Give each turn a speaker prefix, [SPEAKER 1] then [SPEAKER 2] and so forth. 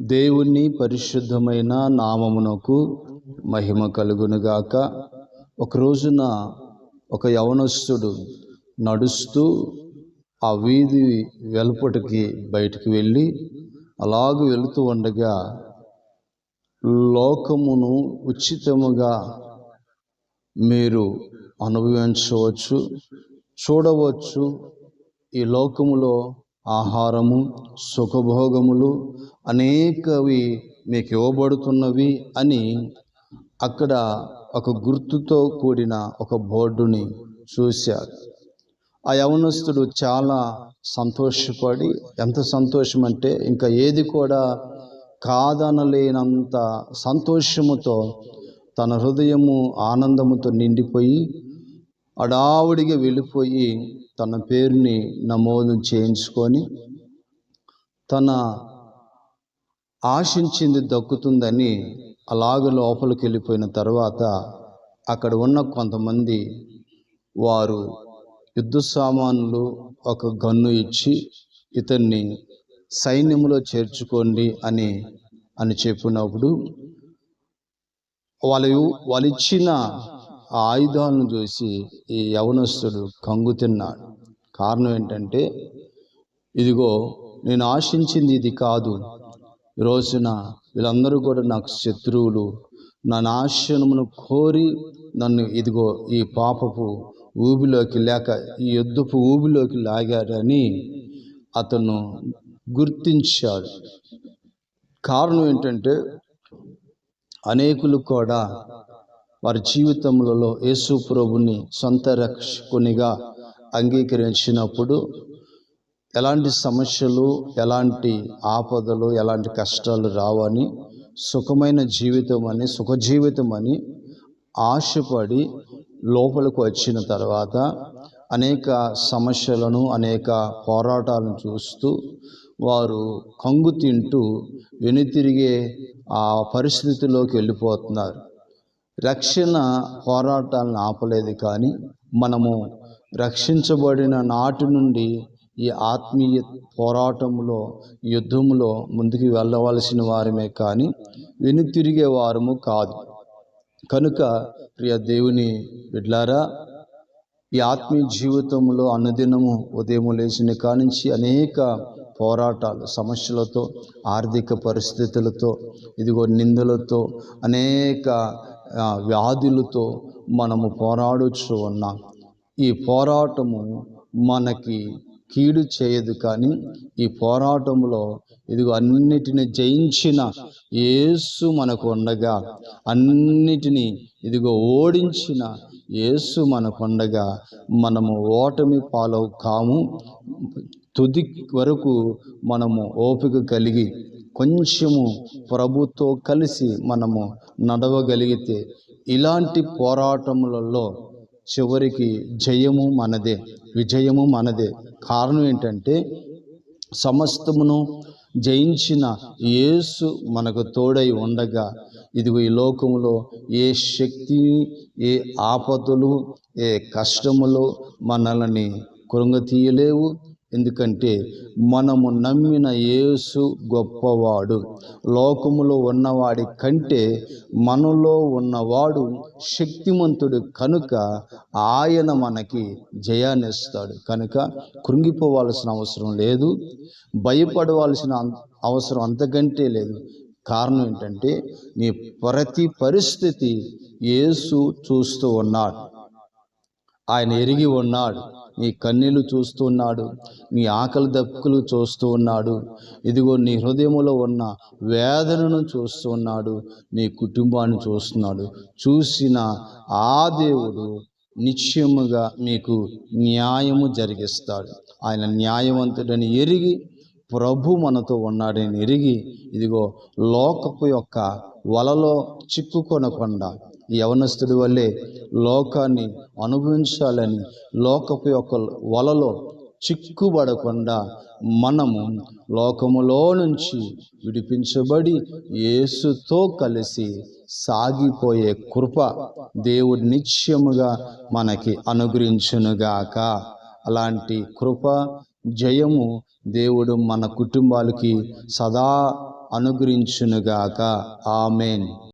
[SPEAKER 1] దేవుని పరిశుద్ధమైన నామమునకు మహిమ కలుగునుగాక. ఒక రోజున ఒక యవనస్తుడు నడుస్తూ ఆ వీధి వెలుపటికి బయటికి వెళ్ళి అలాగ వెళుతూ ఉండగా లోకమును ఉచితముగా మీరు అనుభవించవచ్చు, చూడవచ్చు. ఈ లోకములో ఆహారము, సుఖభోగములు అనేకవి మీకు ఇవ్వబడుతున్నవి అని అక్కడ ఒక గుర్తుతో కూడిన ఒక బోర్డుని చూశారు. ఆ యవనస్తుడు చాలా సంతోషపడి, ఎంత సంతోషం అంటే ఇంకా ఏది కూడా కాదనలేనంత సంతోషముతో తన హృదయము ఆనందముతో నిండిపోయి హడావుడిగా వెళ్ళిపోయి తన పేరుని నమోదు చేయించుకొని తన ఆశించింది దక్కుతుందని అలాగ లోపలికి వెళ్ళిపోయిన తర్వాత అక్కడ ఉన్న కొంతమంది వారు యుద్ధ సామాన్లు, ఒక గన్ను ఇచ్చి ఇతన్ని సైన్యంలో చేర్చుకోండి అని చెప్పినప్పుడు వాళ్ళు ఇచ్చిన ఆ ఆయుధాలను చూసి ఈ యవనస్తుడు కంగు తిన్నాడు. కారణం ఏంటంటే, ఇదిగో నేను ఆశించింది ఇది కాదు, ఈ రోజున వీళ్ళందరూ కూడా నాకు శత్రువులు, నా నాశనమును కోరి నన్ను ఇదిగో ఈ పాపపు ఊబిలోకి లేక ఈ యుద్ధపు ఊబిలోకి లాగారని అతను గుర్తించాడు. కారణం ఏంటంటే, అనేకులు కూడా వారి జీవితంలో యేసు ప్రభుని సొంత రక్షకునిగా అంగీకరించినప్పుడు ఎలాంటి సమస్యలు, ఎలాంటి ఆపదలు, ఎలాంటి కష్టాలు రావని, సుఖమైన జీవితం అని, సుఖజీవితం అని ఆశపడి లోపలికి వచ్చిన తర్వాత అనేక సమస్యలను, అనేక పోరాటాలను చూస్తూ వారు కంగు తింటూ వెనుతిరిగే ఆ పరిస్థితిలోకి వెళ్ళిపోతున్నారు. రక్షణ పోరాటాలను ఆపలేదు, కానీ మనము రక్షించబడిన నాటి నుండి ఈ ఆత్మీయ పోరాటంలో, యుద్ధంలో ముందుకు వెళ్ళవలసిన వారమే కానీ వెనుతిరిగే వారము కాదు. కనుక ప్రియ దేవుని బిడ్డలారా, ఈ ఆత్మీయ జీవితంలో అనుదినము ఉదయం లేచిన కానించి అనేక పోరాటాలు, సమస్యలతో, ఆర్థిక పరిస్థితులతో, ఇదిగో నిందలతో, అనేక వ్యాధులతో మనము పోరాడుచు ఉన్నాం. ఈ పోరాటము మనకి కీడు చేయదు, కానీ ఈ పోరాటంలో ఇదిగో అన్నిటిని జయించిన యేసు మనకు ఉండగా, అన్నిటినీ ఇదిగో ఓడించిన యేసు మనకు ఉండగా మనము ఓటమి పాలవు కాము. తుది వరకు మనము ఓపిక కలిగి కొంచెము ప్రభుతో కలిసి మనము నడవగలిగితే ఇలాంటి పోరాటములలో చివరికి జయము మనదే, విజయము మనదే. కారణం ఏంటంటే, సమస్తమును జయించిన యేసు మనకు తోడై ఉండగా ఇదిగో ఈ లోకములో ఏ శక్తి, ఏ ఆపదలు, ఏ కష్టములు మనల్ని కృంగతీయలేవు. ఎందుకంటే మనము నమ్మిన యేసు గొప్పవాడు. లోకములో ఉన్నవాడి కంటే మనలో ఉన్నవాడు శక్తిమంతుడు కనుక ఆయన మనకి జయాన్ని ఇస్తాడు. కనుక కృంగిపోవాల్సిన అవసరం లేదు, భయపడవలసిన అవసరం అంతకంటే లేదు. కారణం ఏంటంటే, నీ ప్రతి పరిస్థితి యేసు చూస్తూ ఉన్నాడు, ఆయన ఎరిగి ఉన్నాడు. నీ కన్నీళ్లు చూస్తూ ఉన్నాడు, నీ ఆకలి దప్పులు చూస్తూ ఉన్నాడు, ఇదిగో నీ హృదయంలో ఉన్న వేదనను చూస్తూ ఉన్నాడు, నీ కుటుంబాన్ని చూస్తున్నాడు. చూసిన ఆ దేవుడు నిశ్చయముగా మీకు న్యాయము జరిగిస్తాడు. ఆయన న్యాయవంతుడని ఎరిగి, ప్రభు మనతో ఉన్నాడని ఎరిగి, ఇదిగో లోకపు యొక్క వలలో చిక్కుకొనకుండా యవనస్తుడి వల్లే లోకాన్ని అనుభవించాలని లోకపు యొక్క వలలో చిక్కుబడకుండా మనము లోకములో నుంచి విడిపించబడి యేసుతో కలిసి సాగిపోయే కృప దేవుడు నిశ్చయముగా మనకి అనుగ్రహించునుగాక. అలాంటి కృప, జయము దేవుడు మన కుటుంబాలకి సదా అనుగ్రహించునుగాక. ఆమేన్.